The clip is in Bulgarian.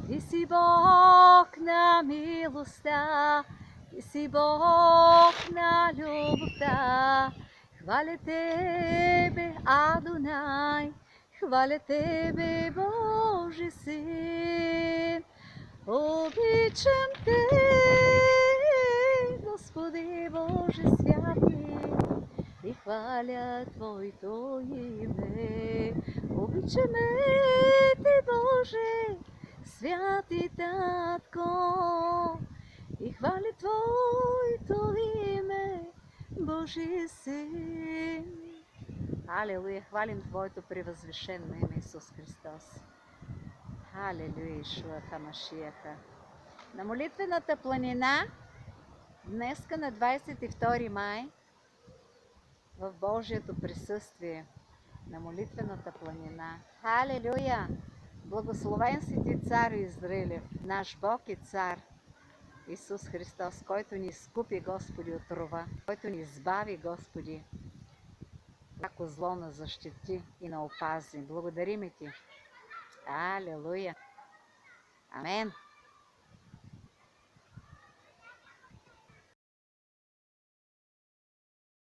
Ти си Бог на милостта, Ти си Бог на любовта. Хваля Тебе, Адонай, хваля Тебе, Божи Син. Обичам Те, Господи Боже святи, и хваля Твоето име. Обичаме Те, Боже, святи Татко, и хваля Твоето име, Божи Син. Алелуя, хвалим Твоето превъзвишено име, Исус Христос. Алелуя, Ишуа Хамашияха. На молитвената планина, днеска на 22 май, в Божието присъствие, на молитвената планина. Халелуя! Благословен си Ти, Цар Израилев, наш Бог и Цар, Исус Христос, който ни изкупи, Господи, от рова, който ни избави, Господи, всяко зло на защити и на опази. Благодарим Ти. Алелуя! Амен!